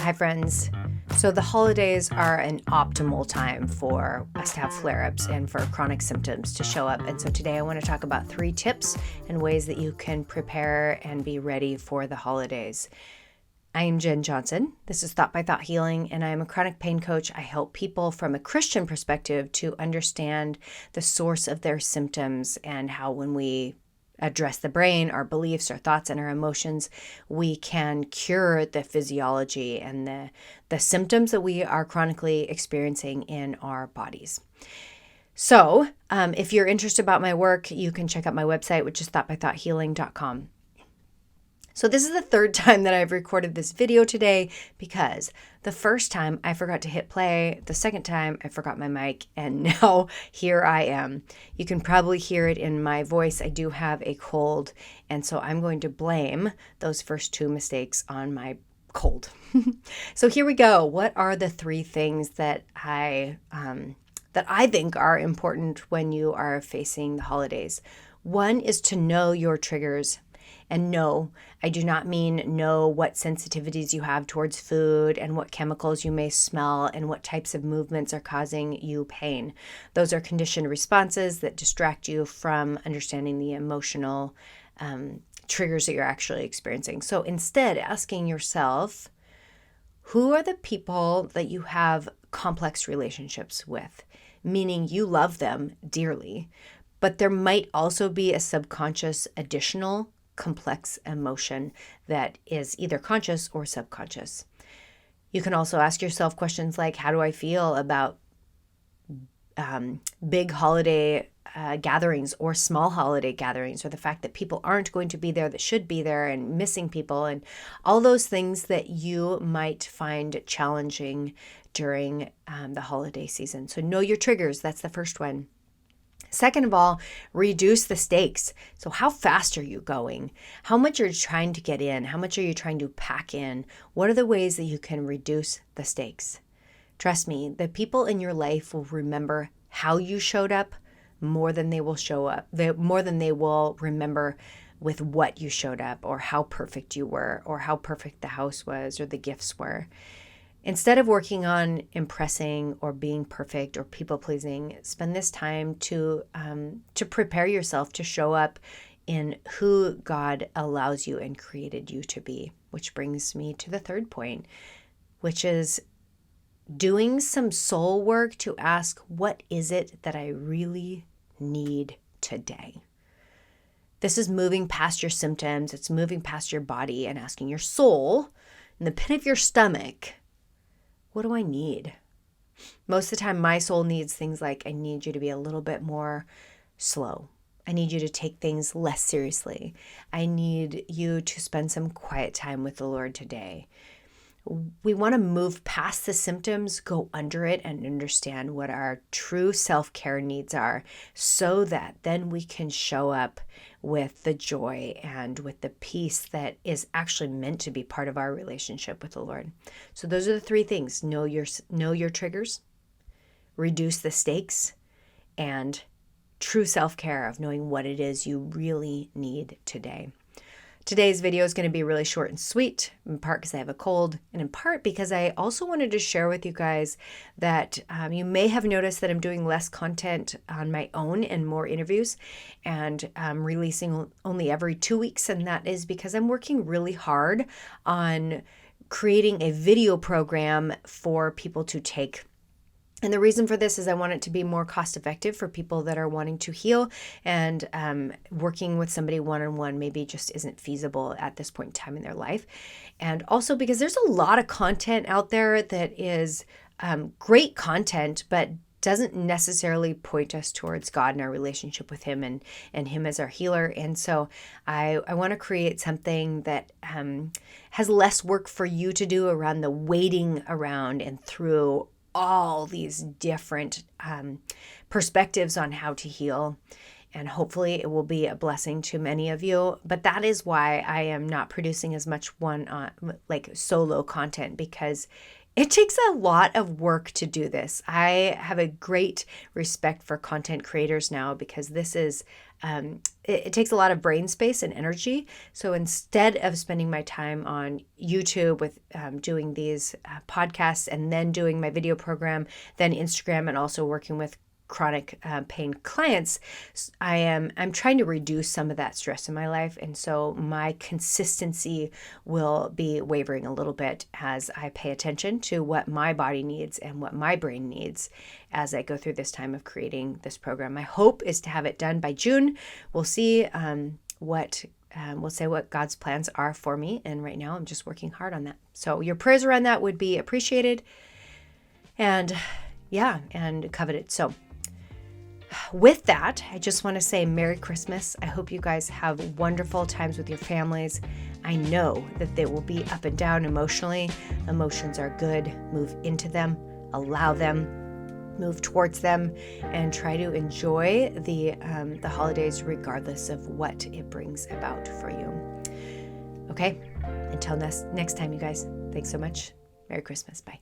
Hi, friends. So the holidays are an optimal time for us to have flare-ups and for chronic symptoms to show up. And so today I want to talk about 3 tips and ways that you can prepare and be ready for the holidays. I am Jen Johnson. This is Thought by Thought Healing, and I am a chronic pain coach. I help people from a Christian perspective to understand the source of their symptoms and how when we address the brain, our beliefs, our thoughts, and our emotions, we can cure the physiology and the symptoms that we are chronically experiencing in our bodies. So if you're interested about my work, you can check out my website, which is thoughtbythoughthealing.com. So this is the 3rd time that I've recorded this video today because the first time I forgot to hit play, the second time I forgot my mic, and now here I am. You can probably hear it in my voice. I do have a cold, and so I'm going to blame those first 2 mistakes on my cold. So here we go. What are the 3 things that I think are important when you are facing the holidays? One is to know your triggers. And no, I do not mean know what sensitivities you have towards food and what chemicals you may smell and what types of movements are causing you pain. Those are conditioned responses that distract you from understanding the emotional triggers that you're actually experiencing. So instead, asking yourself, who are the people that you have complex relationships with? Meaning you love them dearly, but there might also be a subconscious additional complex emotion that is either conscious or subconscious. You can also ask yourself questions like, how do I feel about big holiday gatherings or small holiday gatherings, or the fact that people aren't going to be there that should be there, and missing people, and all those things that you might find challenging during the holiday season. So know your triggers. That's the first one. Second of all, reduce the stakes. So how fast are you going? How much are you trying to get in? How much are you trying to pack in? What are the ways that you can reduce the stakes? Trust me, the people in your life will remember how you showed up more than they will more than they will remember with what you showed up, or how perfect you were, or how perfect the house was, or the gifts were. Instead of working on impressing or being perfect or people-pleasing, spend this time to prepare yourself to show up in who God allows you and created you to be. Which brings me to the 3rd point, which is doing some soul work to ask, what is it that I really need today? This is moving past your symptoms. It's moving past your body and asking your soul in the pit of your stomach, what do I need? Most of the time, my soul needs things like, I need you to be a little bit more slow. I need you to take things less seriously. I need you to spend some quiet time with the Lord today. We want to move past the symptoms, go under it, and understand what our true self-care needs are, so that then we can show up with the joy and with the peace that is actually meant to be part of our relationship with the Lord. So those are the 3 things. Know your triggers, reduce the stakes, and true self-care of knowing what it is you really need today. Today's video is going to be really short and sweet, in part because I have a cold, and in part because I also wanted to share with you guys that you may have noticed that I'm doing less content on my own and more interviews, and releasing only every 2 weeks, and that is because I'm working really hard on creating a video program for people to take. And the reason for this is I want it to be more cost effective for people that are wanting to heal, and working with somebody one-on-one maybe just isn't feasible at this point in time in their life. And also because there's a lot of content out there that is great content, but doesn't necessarily point us towards God and our relationship with Him and Him as our healer. And so I want to create something that has less work for you to do around the waiting around and through all these different perspectives on how to heal. And hopefully it will be a blessing to many of you. But that is why I am not producing as much solo content, because it takes a lot of work to do this. I have a great respect for content creators now because this is, it takes a lot of brain space and energy. So instead of spending my time on YouTube with doing these podcasts and then doing my video program, then Instagram, and also working with chronic pain clients, I'm trying to reduce some of that stress in my life, and so my consistency will be wavering a little bit as I pay attention to what my body needs and what my brain needs as I go through this time of creating this program. My hope is to have it done by June. We'll see what God's plans are for me, and right now I'm just working hard on that. So your prayers around that would be appreciated and coveted. So with that, I just want to say Merry Christmas. I hope you guys have wonderful times with your families. I know that they will be up and down emotionally. Emotions are good. Move into them, allow them, move towards them, and try to enjoy the holidays regardless of what it brings about for you. Okay, until next time, you guys. Thanks so much. Merry Christmas. Bye.